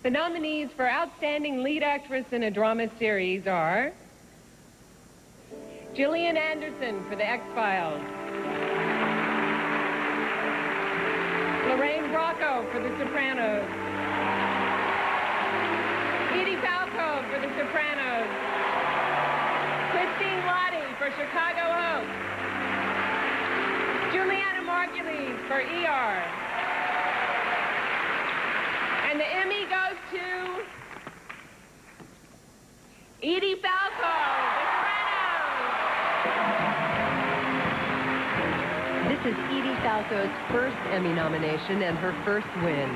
The nominees for Outstanding Lead Actress in a Drama Series are Gillian Anderson for The X-Files, Lorraine Bracco for The Sopranos, Edie Falco for The Sopranos, Christine Lottie for Chicago Hope, Juliana Margulies for ER. And the Emmy goes to Edie Falco, The Sopranos. This is Edie Falco's first Emmy nomination and her first win.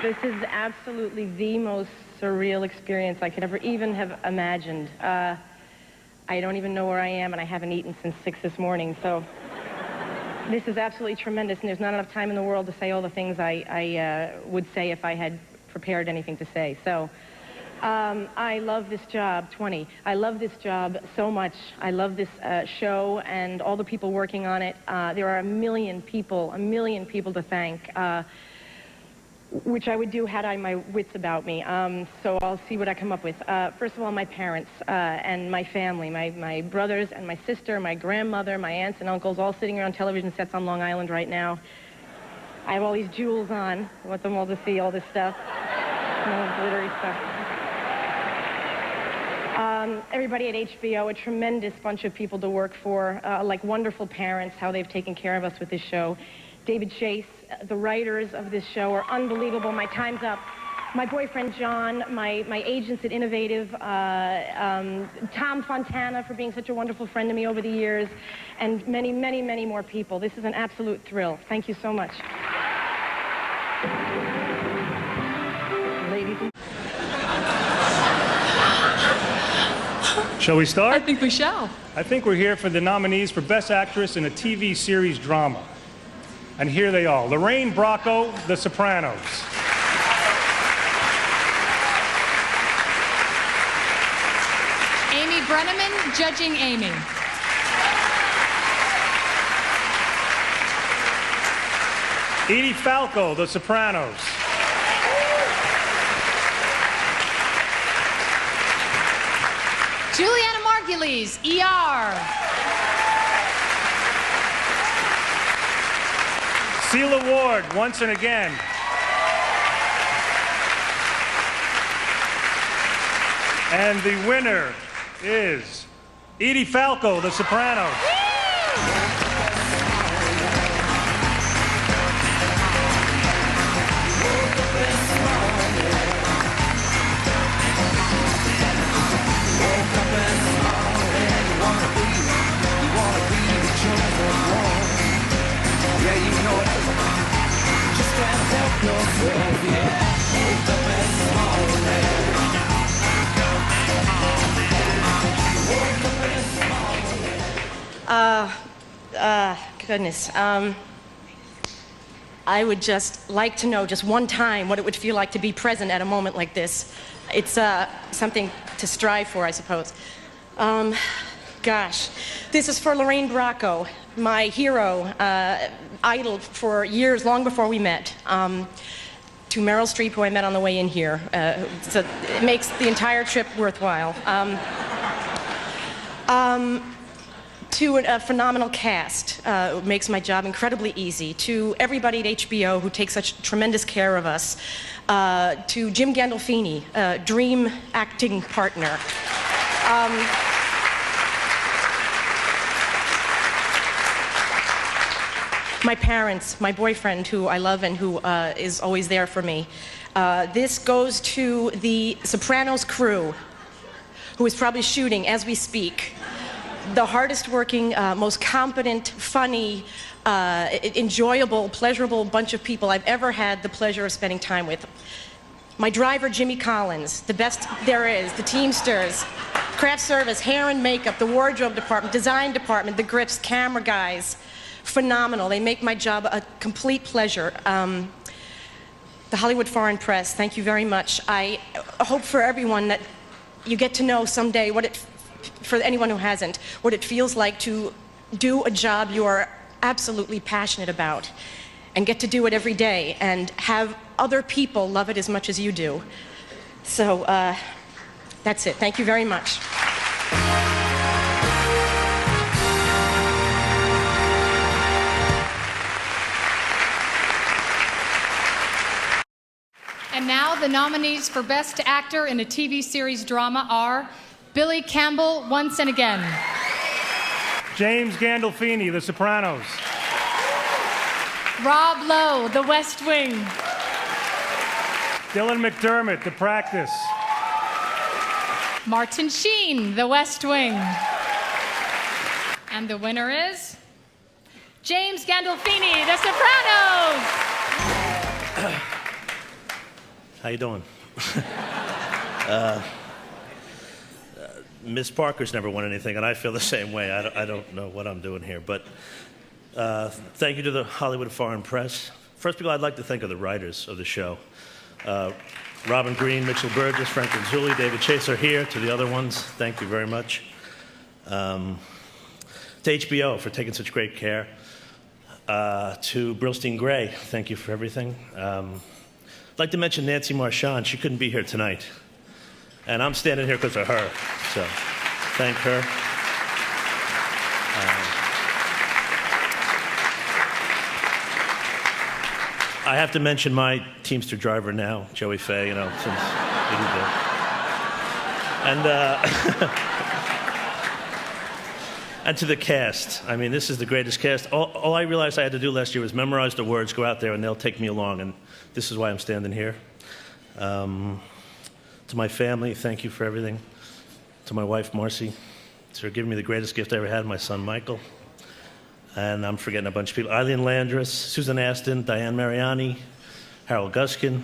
This is absolutely the most surreal experience I could ever even have imagined. I don't even know where I am, and I haven't eaten since 6 this morning, so this is absolutely tremendous, and there's not enough time in the world to say all the things I would say if I had prepared anything to say. So I love this job, 20. I love this job so much. I love this show and all the people working on it. There are a million people to thank. Which I would do had I my wits about me. So I'll see what I come up with. First of all, my parents and my family, my brothers and my sister, my grandmother, my aunts and uncles, all sitting around television sets on Long Island right now. I have all these jewels on. I want them all to see all this stuff. All the glittery stuff. Everybody at HBO, a tremendous bunch of people to work for, like wonderful parents, how they've taken care of us with this show. David Chase, the writers of this show are unbelievable. My time's up. My boyfriend, John, my agents at Innovative, Tom Fontana for being such a wonderful friend to me over the years, and many, many, many more people. This is an absolute thrill. Thank you so much. Ladies and Shall we start? I think we shall. I think we're here for the nominees for Best Actress in a TV Series Drama. And here they are. Lorraine Bracco, The Sopranos. Amy Brenneman, Judging Amy. Edie Falco, The Sopranos. Juliana Margulies, ER. Sheila Ward, Once and Again. And the winner is Edie Falco, The Sopranos. Goodness. I would just like to know just one time what it would feel like to be present at a moment like this. It's something to strive for, I suppose. Gosh. This is for Lorraine Bracco, my hero, idol for years, long before we met. To Meryl Streep, who I met on the way in here. So it makes the entire trip worthwhile. To a phenomenal cast, makes my job incredibly easy. To everybody at HBO who takes such tremendous care of us. To Jim Gandolfini, dream acting partner. My parents, my boyfriend, who I love and who is always there for me. This goes to the Sopranos crew, who is probably shooting as we speak. The hardest working, most competent, funny, enjoyable, pleasurable bunch of people I've ever had the pleasure of spending time with. my driver, Jimmy Collins, the best there is, the Teamsters, craft service, hair and makeup, the wardrobe department, design department, the grips, camera guys, phenomenal. They make my job a complete pleasure. The Hollywood Foreign Press, thank you very much. I hope for everyone that you get to know someday for anyone who hasn't, what it feels like to do a job you are absolutely passionate about and get to do it every day and have other people love it as much as you do. So that's it. Thank you very much. And now the nominees for Best Actor in a TV Series Drama are Billy Campbell, Once and Again. James Gandolfini, The Sopranos. Rob Lowe, The West Wing. Dylan McDermott, The Practice. Martin Sheen, The West Wing. And the winner is James Gandolfini, The Sopranos. How you doing? Miss Parker's never won anything, and I feel the same way. I don't know what I'm doing here, but thank you to the Hollywood Foreign Press. First of all, I'd like to thank the writers of the show. Robin Green, Mitchell Burgess, Frank Rizzulli, David Chase are here. To the other ones, thank you very much. To HBO for taking such great care. To Brillstein Gray, thank you for everything. I'd like to mention Nancy Marchand. She couldn't be here tonight. And I'm standing here because of her. So thank her. I have to mention my Teamster driver now, Joey Faye, since he did and to the cast. I mean, this is the greatest cast. All I realized I had to do last year was memorize the words, go out there, and they'll take me along. And this is why I'm standing here. To my family, thank you for everything. To my wife, Marcy, for giving me the greatest gift I ever had, my son, Michael. And I'm forgetting a bunch of people. Eileen Landris, Susan Aston, Diane Mariani, Harold Guskin,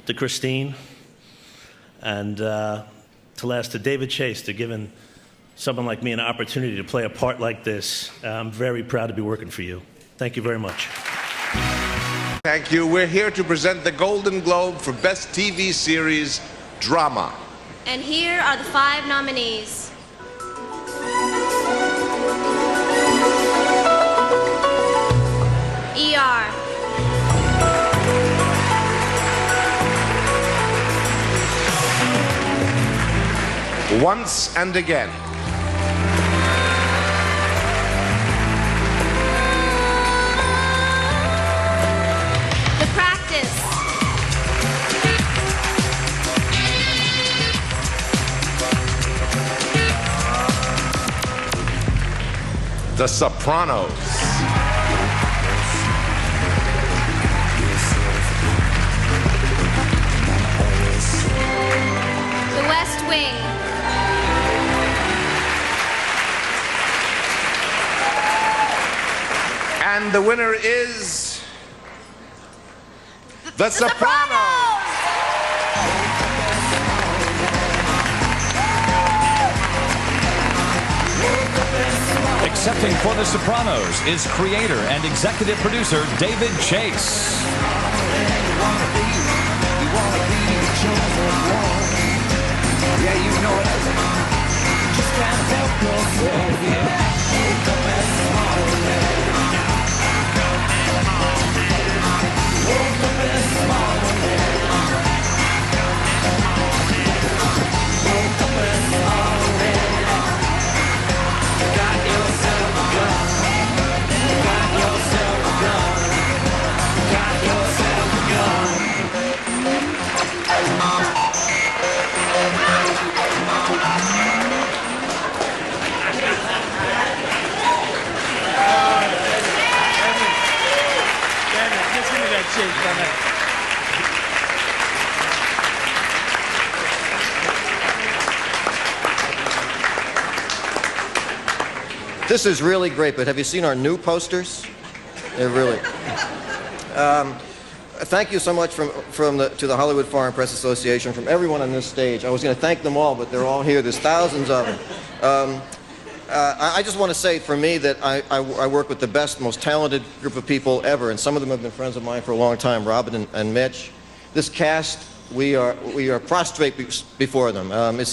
to Christine, and to David Chase, to giving someone like me an opportunity to play a part like this. I'm very proud to be working for you. Thank you very much. Thank you. We're here to present the Golden Globe for Best TV Series Drama. And here are the 5 nominees. ER. Once and Again. The Practice. The Sopranos. The West Wing. And the winner is The Sopranos. Accepting for The Sopranos is creator and executive producer David Chase. Yeah, you know it. Just can't help yourself, yeah. Wake up and smile. Wake up and smile. Wake up and smile. Got yourself a gun. Got yourself a gun. Got yourself a gun. This is really great, but have you seen our new posters? They're really... thank you so much to the Hollywood Foreign Press Association, from everyone on this stage. I was going to thank them all, but they're all here. There's thousands of them. I just want to say, for me, that I work with the best, most talented group of people ever, and some of them have been friends of mine for a long time, Robin and Mitch. This cast, we are prostrate before them.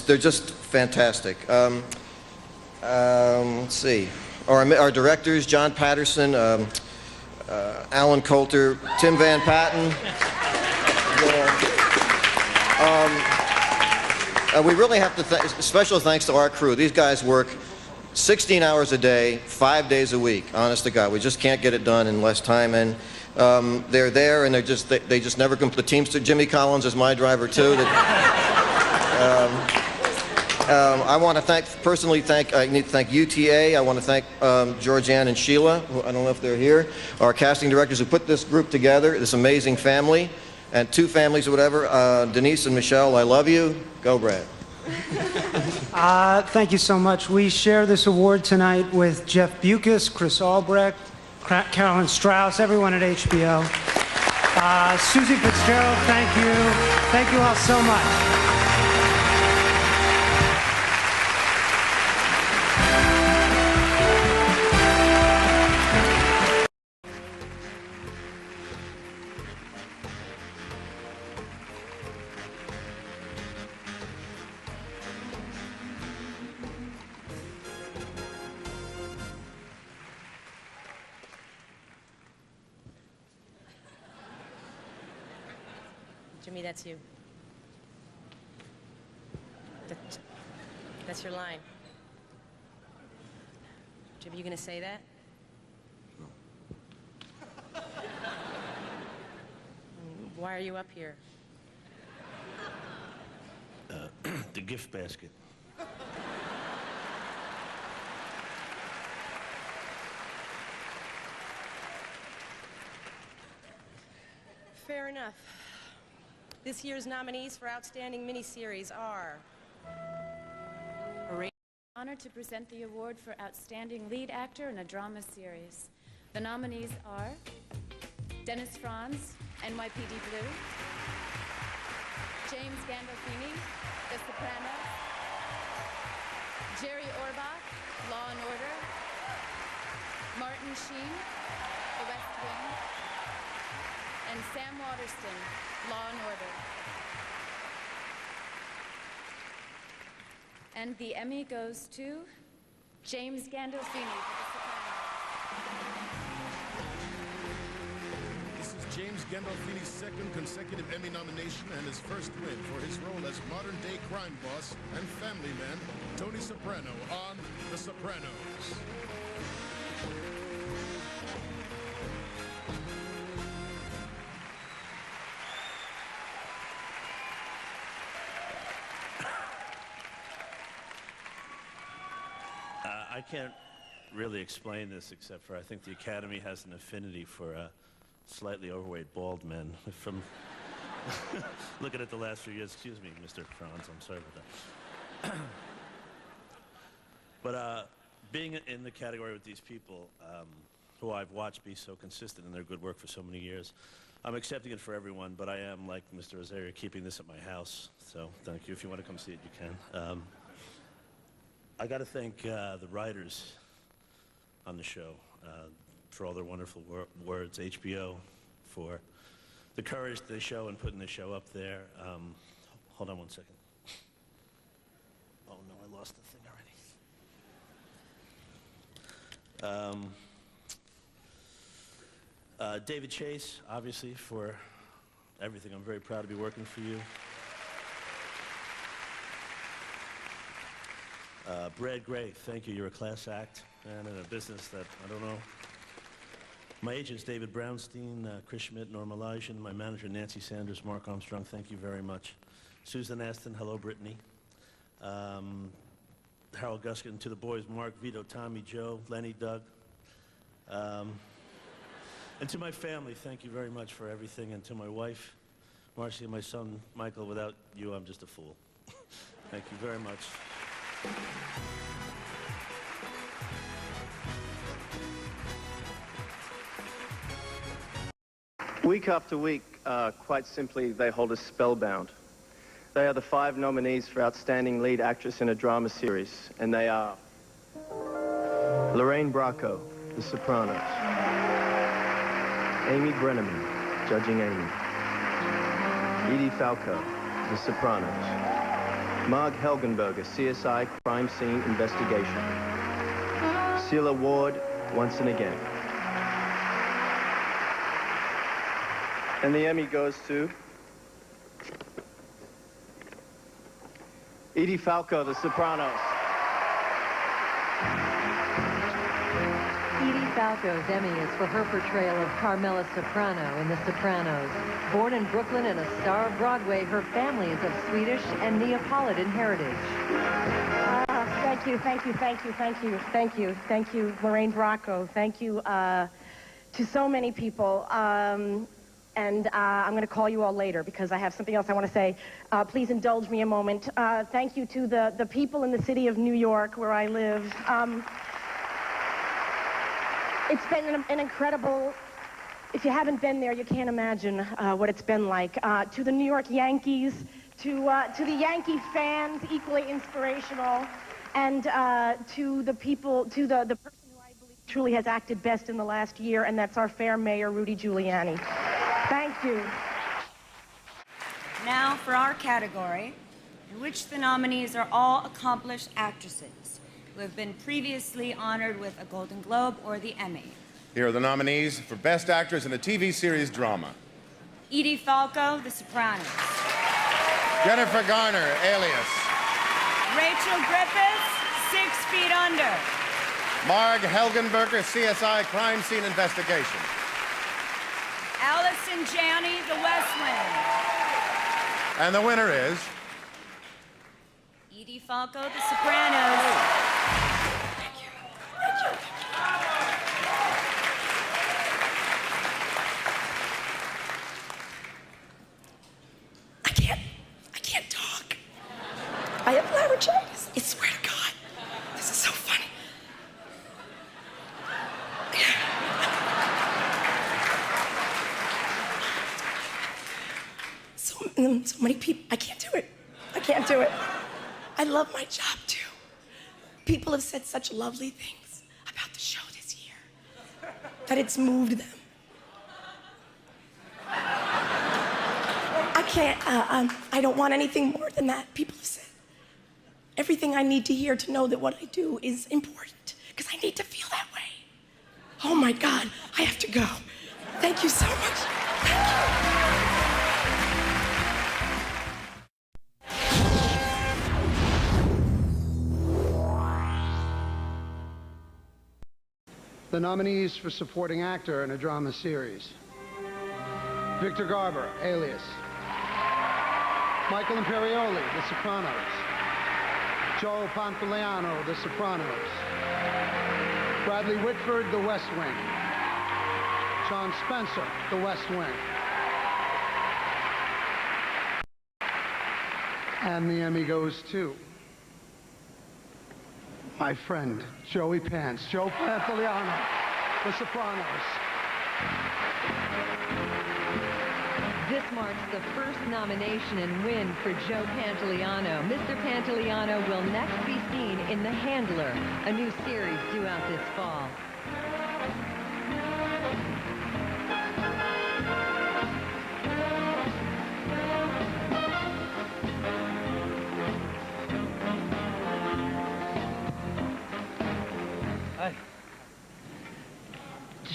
They're just fantastic. Let's see. Our directors, John Patterson, Alan Coulter, Tim Van Patten. We really have to special thanks to our crew. These guys work 16 hours a day, 5 days a week, honest to God. We just can't get it done in less time, and they're there, and they just never come. The teamster, Jimmy Collins is my driver too. I want to personally thank UTA. I want to thank Georgianne and Sheila, who I don't know if they're here, our casting directors who put this group together, this amazing family, and two families or whatever. Denise and Michelle, I love you. Go, Brad. Thank you so much. We share this award tonight with Jeff Bewkes, Chris Albrecht, Carolyn Strauss, everyone at HBO. Susie Fitzgerald, thank you. Thank you all so much. Jimmy, that's you. That's your line. Jimmy, you gonna say that? No. Why are you up here? The gift basket. Fair enough. This year's nominees for Outstanding Miniseries are... Honored to present the award for Outstanding Lead Actor in a Drama Series. The nominees are Dennis Franz, NYPD Blue, James Gandolfini, The Sopranos, Jerry Orbach, Law and Order, Martin Sheen, The West Wing, and Sam Waterston, Law and Order. And the Emmy goes to James Gandolfini for The Sopranos. This is James Gandolfini's second consecutive Emmy nomination and his first win for his role as modern-day crime boss and family man, Tony Soprano, on The Sopranos. I can't really explain this except for I think the Academy has an affinity for slightly overweight bald men. From looking at the last few years, excuse me, Mr. Franz, I'm sorry about that. But being in the category with these people who I've watched be so consistent in their good work for so many years, I'm accepting it for everyone, but I am, like Mr. Azaria, keeping this at my house. So thank you. If you want to come see it, you can. I got to thank the writers on the show for all their wonderful words, HBO for the courage they show in putting the show up there. Hold on one second. Oh no, I lost the thing already. David Chase, obviously, for everything. I'm very proud to be working for you. Brad Gray, thank you. You're a class act and in a business that, I don't know. My agents, David Brownstein, Chris Schmidt, Norma Elijah, my manager, Nancy Sanders, Mark Armstrong, thank you very much. Susan Aston, hello, Brittany. Harold Guskin, to the boys, Mark, Vito, Tommy, Joe, Lenny, Doug. And to my family, thank you very much for everything. And to my wife, Marcy, and my son, Michael, without you, I'm just a fool. Thank you very much. Week after week, quite simply, they hold us spellbound. They are the 5 nominees for Outstanding Lead Actress in a Drama Series, and they are Lorraine Bracco, The Sopranos; Amy Brenneman, Judging Amy; Edie Falco, The Sopranos; Marg Helgenberger, CSI Crime Scene Investigation; Celia Ward, Once and Again. And the Emmy goes to Edie Falco, The Sopranos. Edie Falco's Emmy is for her portrayal of Carmela Soprano in The Sopranos. Born in Brooklyn and a star of Broadway, her family is of Swedish and Neapolitan heritage. Thank you, thank you, thank you, thank you, thank you, thank you, Lorraine Bracco. Thank you to so many people. And I'm going to call you all later because I have something else I want to say. Please indulge me a moment. Thank you to the people in the city of New York where I live. It's been an incredible... If you haven't been there, you can't imagine what it's been like. To the New York Yankees, to the Yankee fans, equally inspirational, and to the people, to the person who I believe truly has acted best in the last year, and that's our fair mayor, Rudy Giuliani. Thank you. Now for our category, in which the nominees are all accomplished actresses who have been previously honored with a Golden Globe or the Emmy. Here are the nominees for Best Actress in a TV Series Drama. Edie Falco, The Sopranos. Jennifer Garner, Alias. Rachel Griffiths, 6 Feet Under. Marg Helgenberger, CSI Crime Scene Investigation. Allison Janney, The West Wing. And the winner is... Edie Falco, The Sopranos. Thank you. Thank you. I can't talk. I have laryngitis. I swear to God. This is so funny. So many people. I can't do it. I can't do it. I love my job too. People have said such lovely things about the show this year that it's moved them. I can't, I don't want anything more than that. People have said everything I need to hear to know that what I do is important, because I need to feel that way. Oh my God, I have to go. Thank you so much. Thank you. The nominees for Supporting Actor in a Drama Series: Victor Garber, Alias; Michael Imperioli, The Sopranos; Joe Pantoliano, The Sopranos; Bradley Whitford, The West Wing; Sean Spencer, The West Wing. And the Emmy goes to my friend, Joey Pants, Joe Pantoliano, The Sopranos. This marks the first nomination and win for Joe Pantoliano. Mr. Pantoliano will next be seen in The Handler, a new series due out this fall.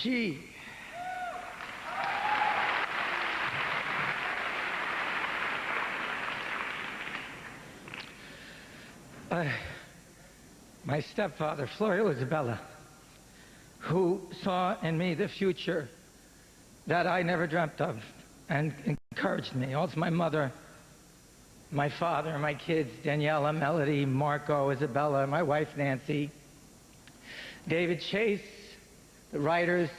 Gee. My stepfather, Florio Isabella, who saw in me the future that I never dreamt of and encouraged me. Also my mother, my father, my kids, Daniela, Melody, Marco, Isabella, my wife, Nancy, David Chase, the writers,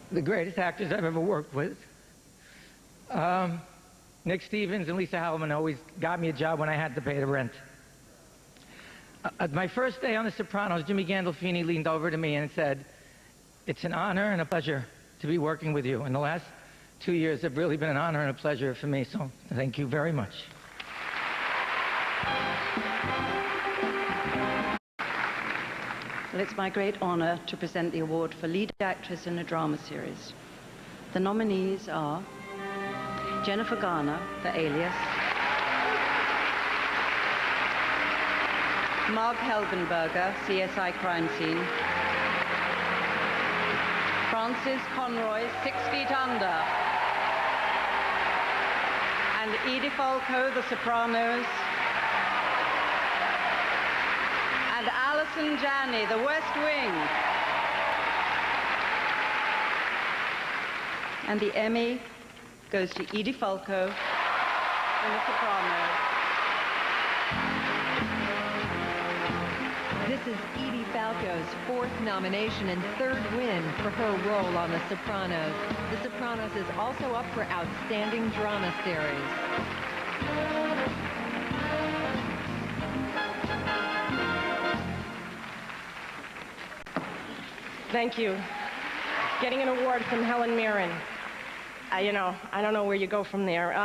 the greatest actors I've ever worked with. Nick Stevens and Lisa Halman always got me a job when I had to pay the rent. At my first day on The Sopranos, Jimmy Gandolfini leaned over to me and said, It's an honor and a pleasure to be working with you. And the last 2 years have really been an honor and a pleasure for me, so thank you very much. Well, it's my great honor to present the award for lead actress in a drama series. The nominees are Jennifer Garner for Alias, Marg Helgenberger, CSI Crime Scene, Frances Conroy, 6 Feet Under, and Edie Falco, The Sopranos, and Alison Janney, The West Wing. And the Emmy goes to Edie Falco in The Sopranos. This is Edie Falco's 4th nomination and 3rd win for her role on The Sopranos. The Sopranos is also up for Outstanding Drama Series. Thank you. Getting an award from Helen Mirren. I don't know where you go from there.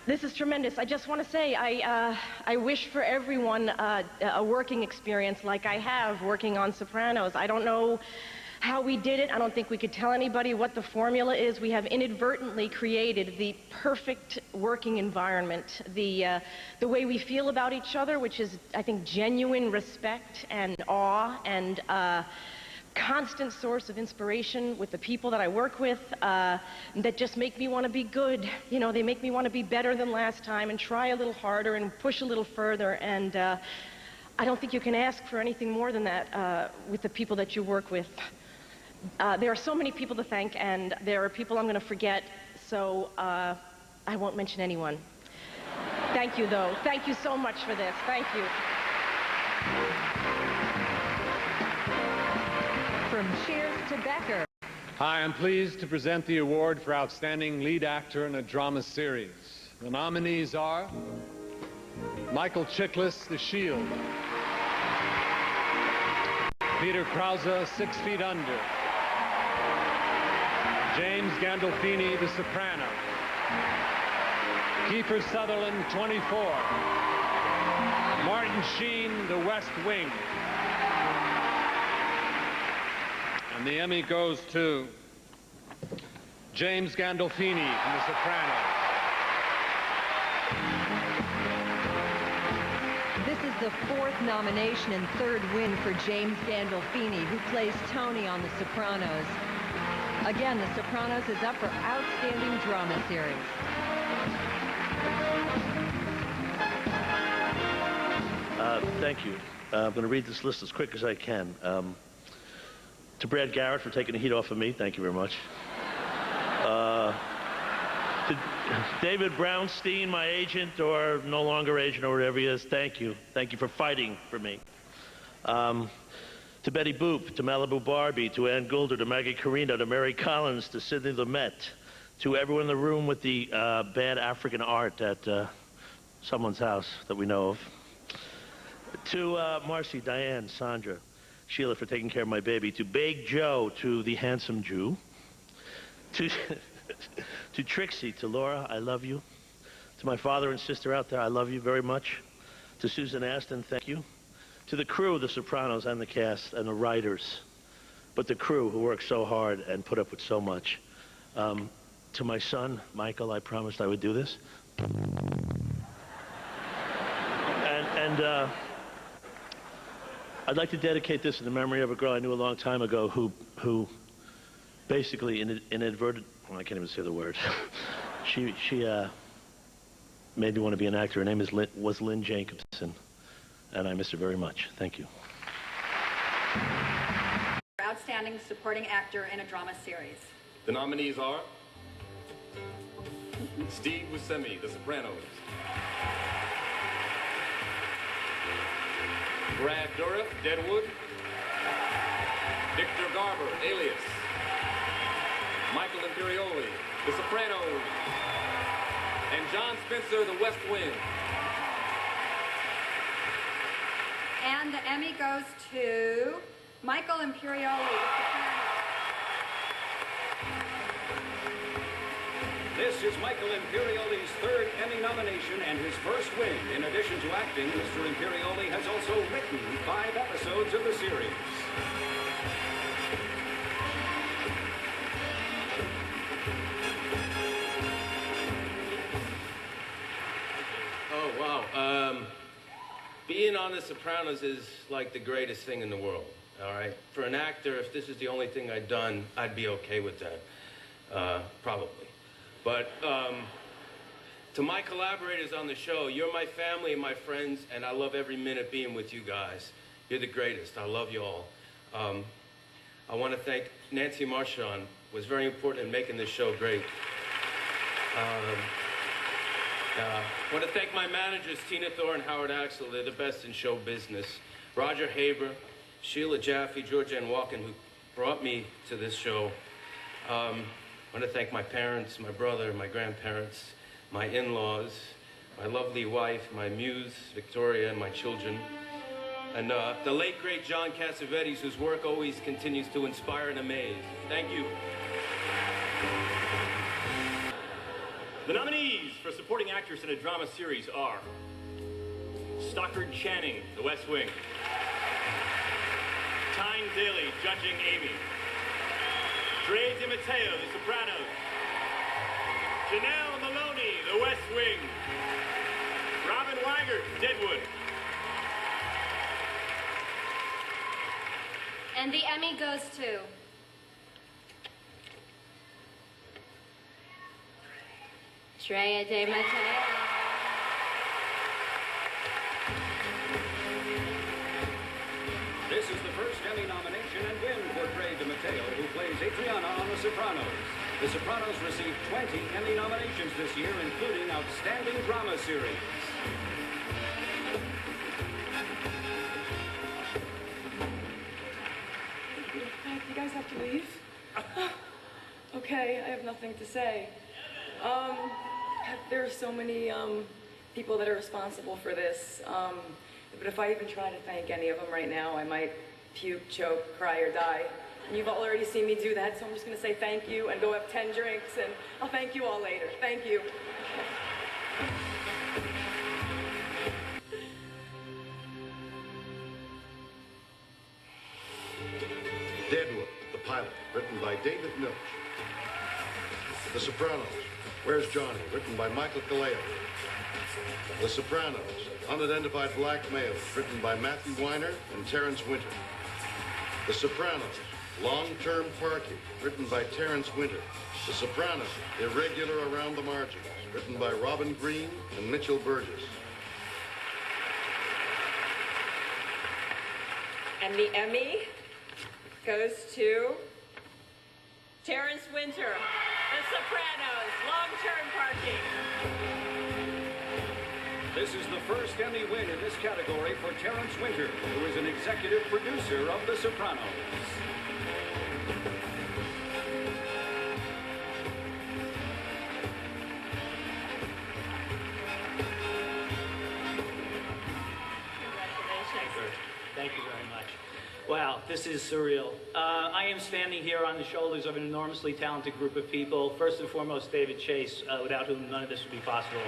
This is tremendous. I just want to say I wish for everyone a working experience like I have working on Sopranos. I don't know how we did it. I don't think we could tell anybody what the formula is. We have inadvertently created the perfect working environment, the way we feel about each other, which is, I think, genuine respect and awe and constant source of inspiration with the people that I work with that just make me want to be good. You know, they make me want to be better than last time and try a little harder and push a little further. And I don't think you can ask for anything more than that with the people that you work with. There are so many people to thank, and there are people I'm going to forget, so I won't mention anyone. Thank you, though. Thank you so much for this. Thank you. From Cheers to Becker. Hi, I'm pleased to present the award for Outstanding Lead Actor in a Drama Series. The nominees are Michael Chiklis, The Shield; Peter Krause, 6 Feet Under; James Gandolfini, The Soprano; Kiefer Sutherland, 24; Martin Sheen, The West Wing. And the Emmy goes to James Gandolfini from The Sopranos. This is the 4th nomination and 3rd win for James Gandolfini, who plays Tony on The Sopranos. Again, The Sopranos is up for Outstanding Drama Series. Thank you. I'm going to read this list as quick as I can. To Brad Garrett for taking the heat off of me, thank you very much. To David Brownstein, my agent, or no longer agent, or whatever he is, thank you. Thank you for fighting for me. To Betty Boop, to Malibu Barbie, to Ann Goulder, to Maggie Carino, to Mary Collins, to Sidney Lumet, to everyone in the room with the bad African art at someone's house that we know of. To Marcy, Diane, Sandra, Sheila for taking care of my baby, to Big Joe, to the handsome Jew, to Trixie, to Laura, I love you, to my father and sister out there, I love you very much, to Susan Aston, thank you, to the crew, The Sopranos, and the cast, and the writers, but the crew who worked so hard and put up with so much. To my son, Michael, I promised I would do this. And I'd like to dedicate this in the memory of a girl I knew a long time ago who basically inadvertent, well, I can't even say the word. she made me want to be an actor. Her name was Lynn Jacobson, and I miss her very much. Thank you. Outstanding Supporting Actor in a Drama Series. The nominees are Steve Buscemi, The Sopranos; Brad Dourif, Deadwood; Victor Garber, Alias; Michael Imperioli, The Sopranos; and John Spencer, The West Wing. And the Emmy goes to Michael Imperioli, The Sopranos. This is Michael Imperioli's third Emmy nomination and his first win. In addition to acting, Mr. Imperioli has also written 5 episodes of the series. Oh, wow. Being on The Sopranos is like the greatest thing in the world, all right? For an actor, if this is the only thing I'd done, I'd be okay with that, probably. But to my collaborators on the show, you're my family and my friends, and I love every minute being with you guys. You're the greatest. I love you all. I want to thank Nancy Marchand. Was very important in making this show great. I want to thank my managers, Tina Thor and Howard Axel. They're the best in show business. Roger Haber, Sheila Jaffe, Georgianne Walken, who brought me to this show. I want to thank my parents, my brother, my grandparents, my in-laws, my lovely wife, my muse, Victoria, and my children. And the late, great John Cassavetes, whose work always continues to inspire and amaze. Thank you. The nominees for supporting actress in a drama series are Stockard Channing, The West Wing; Tyne Daly, Judging Amy; Dre DiMatteo, The Sopranos; Janelle Maloney, The West Wing; Robin Weigert, Deadwood. And the Emmy goes to Dre DiMatteo. This is the first Emmy nomination and win for Dre DiMatteo, who plays Adriana on The Sopranos. The Sopranos received 20 Emmy nominations this year, including Outstanding Drama Series. You guys have to leave? Okay, I have nothing to say. There are so many people that are responsible for this, but if I even try to thank any of them right now, I might puke, choke, cry, or die. And you've already seen me do that, so I'm just going to say thank you and go have 10 drinks, and I'll thank you all later. Thank you. Deadwood, the pilot, written by David Milch. The Sopranos, Where's Johnny, written by Michael Kaleo. The Sopranos, Unidentified Black Male, written by Matthew Weiner and Terrence Winter. The Sopranos, Long-Term Parking, written by Terrence Winter. The Sopranos, Irregular Around the Margins, written by Robin Green and Mitchell Burgess. And the Emmy goes to Terrence Winter, The Sopranos, Long-Term Parking. This is the first Emmy win in this category for Terrence Winter, who is an executive producer of The Sopranos. Thank you very much. Wow, this is surreal. I am standing here on the shoulders of an enormously talented group of people. First and foremost, David Chase, without whom none of this would be possible.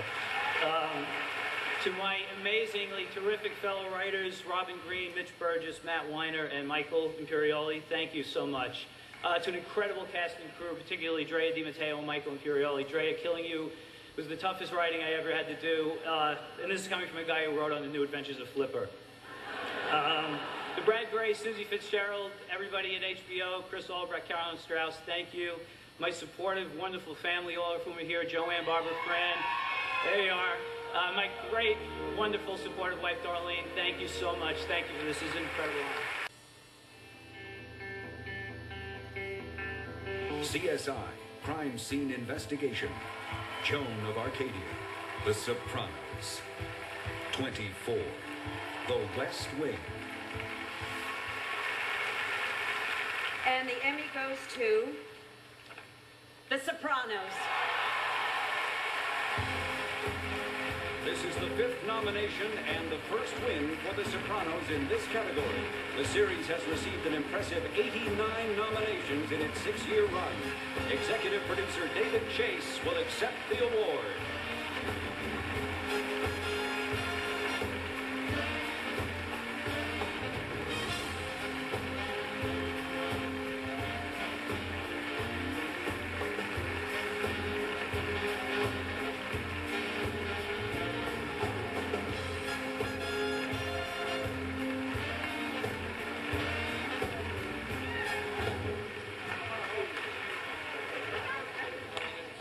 To my amazingly terrific fellow writers, Robin Green, Mitch Burgess, Matt Weiner, and Michael Imperioli, thank you so much. To an incredible cast and crew, particularly Drea DiMatteo and Michael Imperioli. Drea, killing you was the toughest writing I ever had to do. And this is coming from a guy who wrote on The New Adventures of Flipper. To Brad Gray, Susie Fitzgerald, everybody at HBO, Chris Albrecht, Carolyn Strauss, thank you. My supportive, wonderful family, all of whom are here, Joanne, Barbara, Fran, there you are. My great, wonderful, supportive wife, Darlene, thank you so much. Thank you for this. This is incredible. CSI, Crime Scene Investigation. Joan of Arcadia. The Sopranos. 24. The West Wing. And the Emmy goes to The Sopranos. This is the 5th nomination and the first win for The Sopranos in this category. The series has received an impressive 89 nominations in its 6-year run. Executive producer David Chase will accept the award.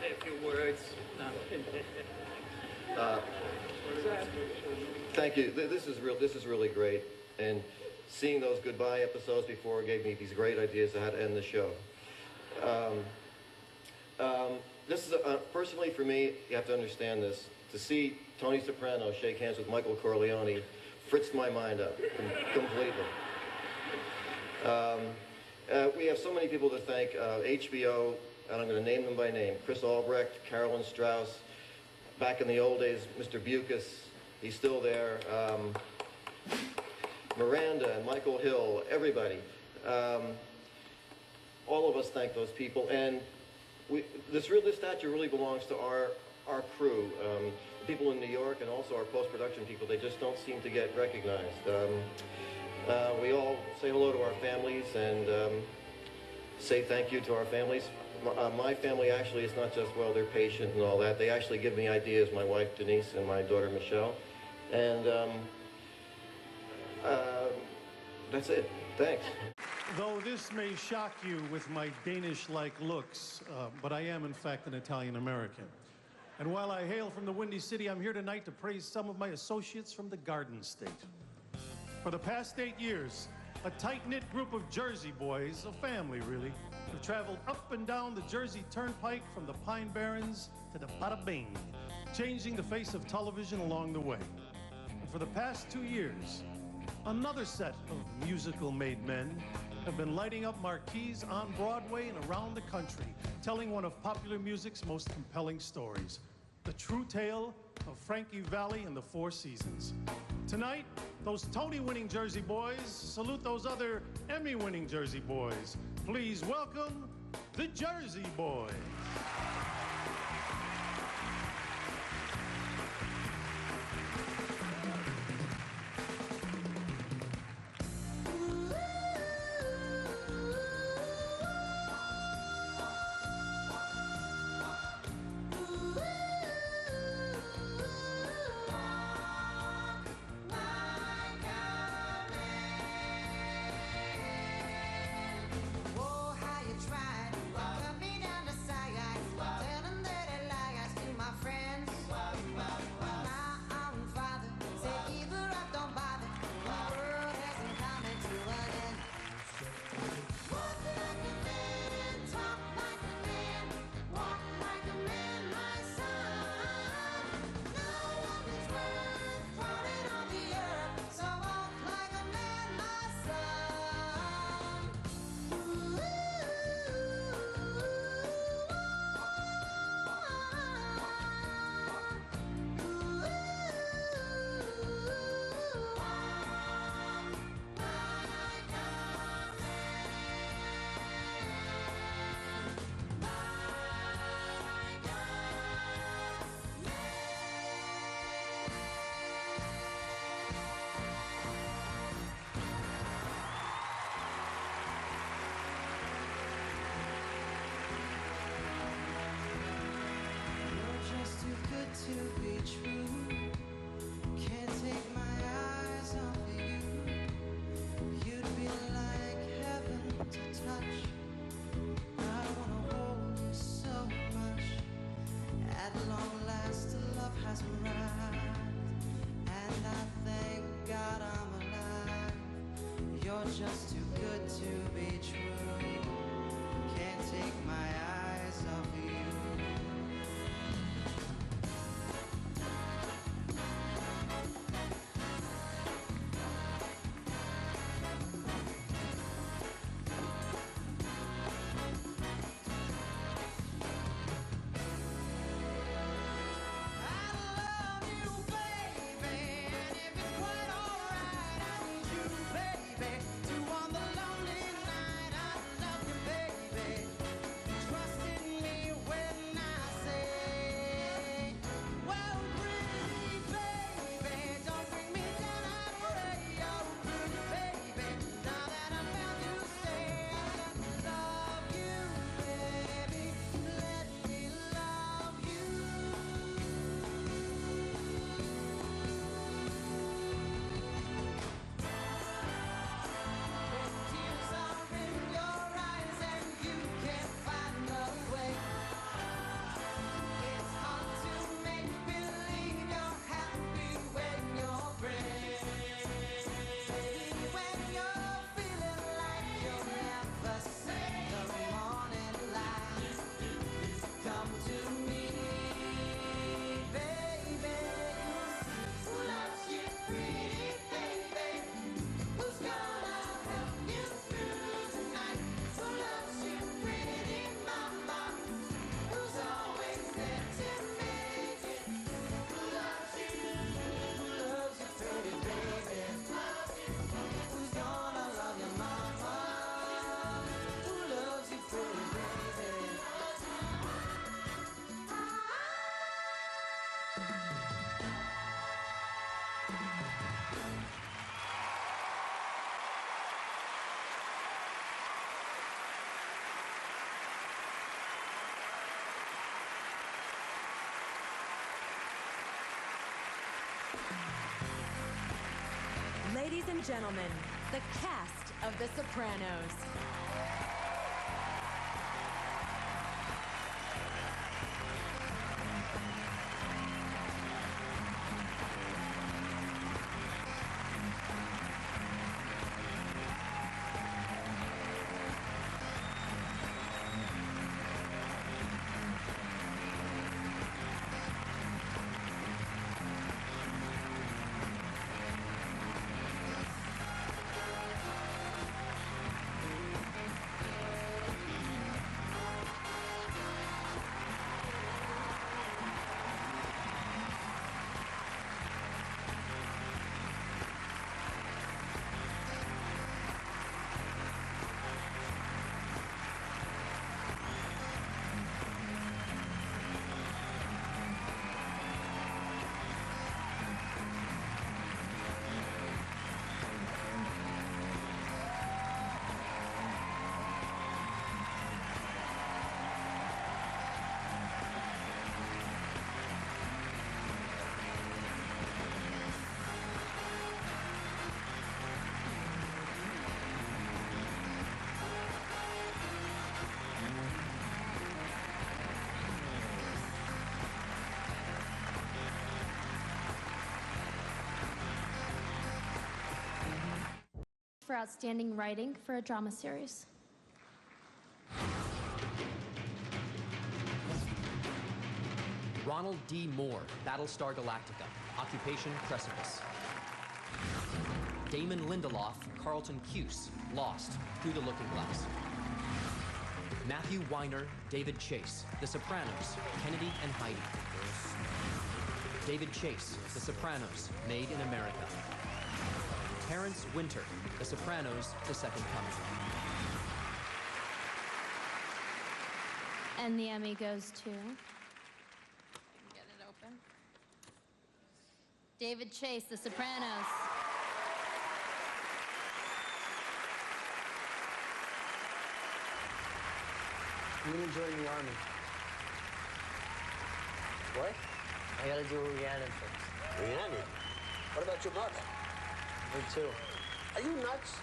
Say a few words. Thank you. This is really great. And seeing those goodbye episodes before gave me these great ideas of how to end the show. This is, personally for me, you have to understand this. To see Tony Soprano shake hands with Michael Corleone fritzed my mind up completely. We have so many people to thank. HBO, and I'm going to name them by name. Chris Albrecht, Carolyn Strauss. Back in the old days, Mr. Bucas, he's still there. Miranda and Michael Hill, everybody. All of us thank those people. And this statue really belongs to our crew. People in New York and also our post-production people, they just don't seem to get recognized. We all say hello to our families and say thank you to our families. My family actually is not just, well, they're patient and all that. They actually give me ideas, my wife Denise and my daughter Michelle. And that's it. Thanks. Though this may shock you with my Danish-like looks, but I am in fact an Italian-American. And while I hail from the Windy City, I'm here tonight to praise some of my associates from the Garden State. For the past 8 years, a tight-knit group of Jersey boys, a family really, have traveled up and down the Jersey Turnpike from the Pine Barrens to the Bada Bing, changing the face of television along the way. And for the past 2 years, another set of musical-made men have been lighting up marquees on Broadway and around the country, telling one of popular music's most compelling stories, the true tale of Frankie Valli and the Four Seasons. Tonight, those Tony-winning Jersey boys salute those other Emmy-winning Jersey boys. Please welcome the Jersey Boys. To be true, can't take my eyes off of you. You'd be like heaven to touch. I wanna hold you so much. At long last, love has arrived, and I thank God I'm alive. You're just too good to be true. Can't take my eyes off of you. Baby. Ladies and gentlemen, the cast of The Sopranos. For outstanding writing for a drama series. Ronald D. Moore, Battlestar Galactica, Occupation Precipice. Damon Lindelof, Carlton Cuse, Lost, Through the Looking Glass. Matthew Weiner, David Chase, The Sopranos, Kennedy and Heidi. David Chase, The Sopranos, Made in America. Terrence Winter, The Sopranos, The Second Coming. And the Emmy goes to... Get it open. David Chase, The Sopranos. I'm gonna join the army. What? I gotta do Rhiannon first. Rhiannon? What about your brother? Me too. Are you nuts?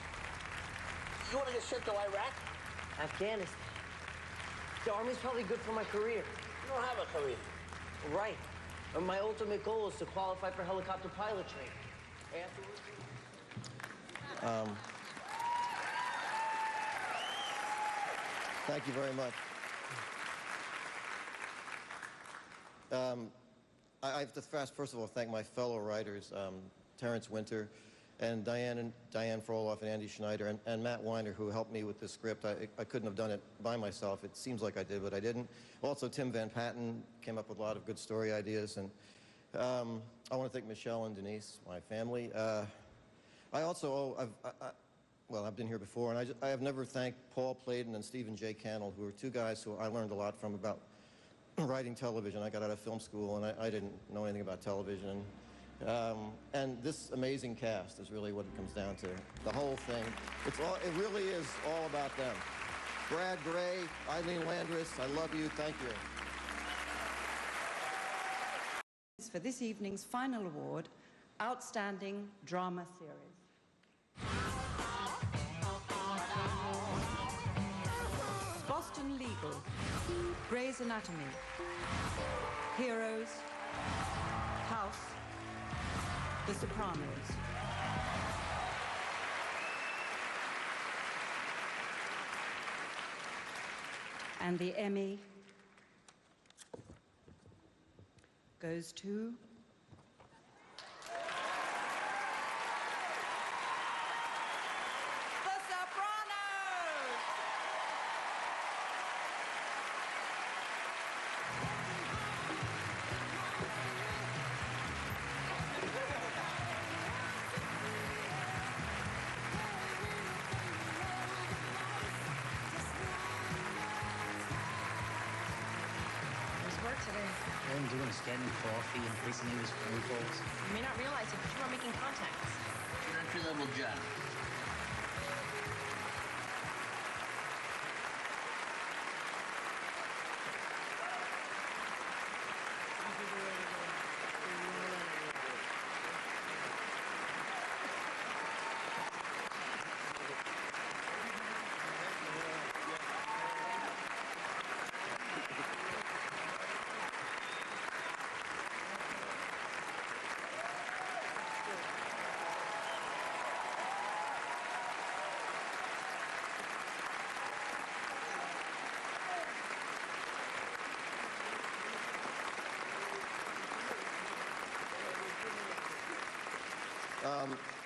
You want to get sent to Iraq? Afghanistan. The army's probably good for my career. You don't have a career. Right. And my ultimate goal is to qualify for helicopter pilot training. Afterwards. Thank you very much. I have to first of all thank my fellow writers, Terrence Winter, and Diane Froloff and Andy Schneider, and Matt Weiner, who helped me with the script. I couldn't have done it by myself. It seems like I did, but I didn't. Also, Tim Van Patten came up with a lot of good story ideas, and I want to thank Michelle and Denise, my family. I also well, I've been here before, and I have never thanked Paul Playden and Stephen J. Cannell, who are two guys who I learned a lot from about writing television. I got out of film school, and I didn't know anything about television. And this amazing cast is really what it comes down to. The whole thing. It really is all about them. Brad Gray, Eileen Landris, I love you. Thank you. For this evening's final award, Outstanding Drama Series. Boston Legal, Grey's Anatomy, Heroes, House, The Sopranos. And the Emmy goes to I'm doing is getting coffee and listening to his phone calls. You may not realize it, but you are making contacts. You're an entry-level job.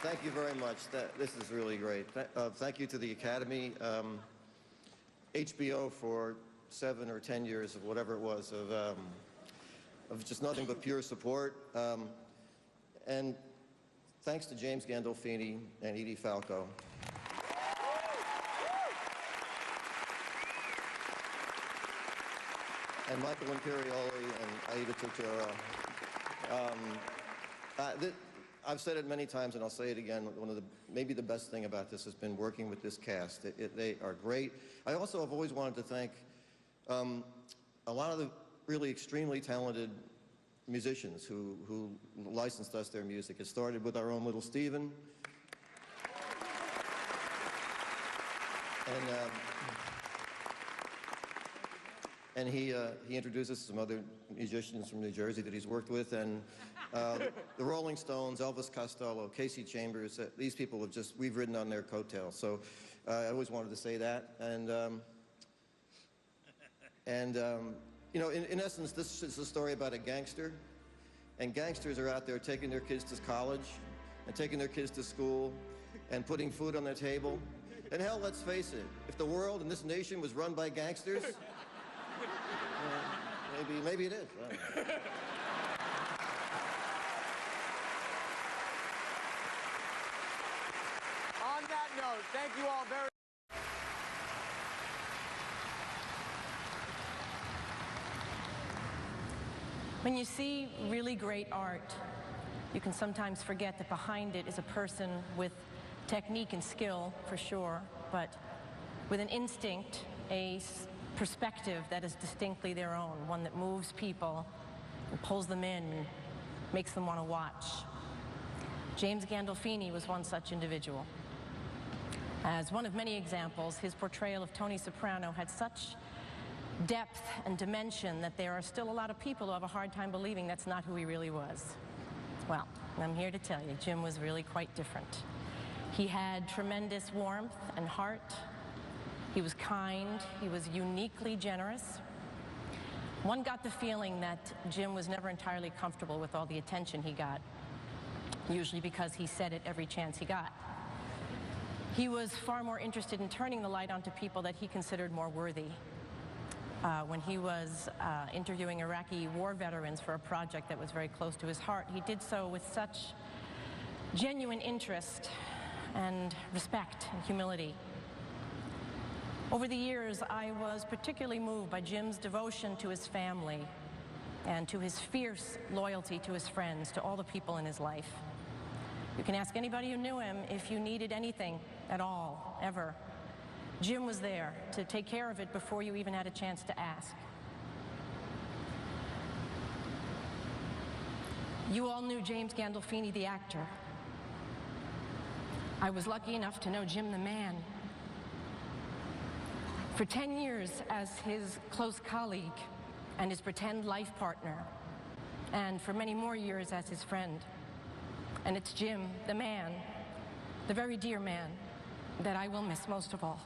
Thank you very much. This is really great. Thank you to the Academy, HBO for 7 or 10 years of whatever it was of just nothing but pure support. And thanks to James Gandolfini and Edie Falco. And Michael Imperioli and Aida Turturro. I've said it many times, and I'll say it again. Maybe the best thing about this has been working with this cast. They are great. I also have always wanted to thank a lot of the really extremely talented musicians who licensed us their music. It started with our own little Steven. And he introduced us to some other musicians from New Jersey that he's worked with, and the Rolling Stones, Elvis Costello, Casey Chambers. These people have we've ridden on their coattails. So I always wanted to say that. And you know, in essence, this is a story about a gangster, and gangsters are out there taking their kids to college and taking their kids to school and putting food on their table. And hell, let's face it, if the world and this nation was run by gangsters, maybe it is. On that note, thank you all very much. When you see really great art, you can sometimes forget that behind it is a person with technique and skill, for sure, but with an instinct, a perspective that is distinctly their own, one that moves people and pulls them in and makes them want to watch. James Gandolfini was one such individual. As one of many examples, his portrayal of Tony Soprano had such depth and dimension that there are still a lot of people who have a hard time believing that's not who he really was. Well, I'm here to tell you, Jim was really quite different. He had tremendous warmth and heart. He was kind. He was uniquely generous. One got the feeling that Jim was never entirely comfortable with all the attention he got, usually because he said it every chance he got. He was far more interested in turning the light onto people that he considered more worthy. When he was interviewing Iraqi war veterans for a project that was very close to his heart, he did so with such genuine interest and respect and humility. Over the years, I was particularly moved by Jim's devotion to his family and to his fierce loyalty to his friends, to all the people in his life. You can ask anybody who knew him if you needed anything at all, ever. Jim was there to take care of it before you even had a chance to ask. You all knew James Gandolfini, the actor. I was lucky enough to know Jim the man. For 10 years as his close colleague and his pretend life partner, and for many more years as his friend. And it's Jim, the man, the very dear man, that I will miss most of all.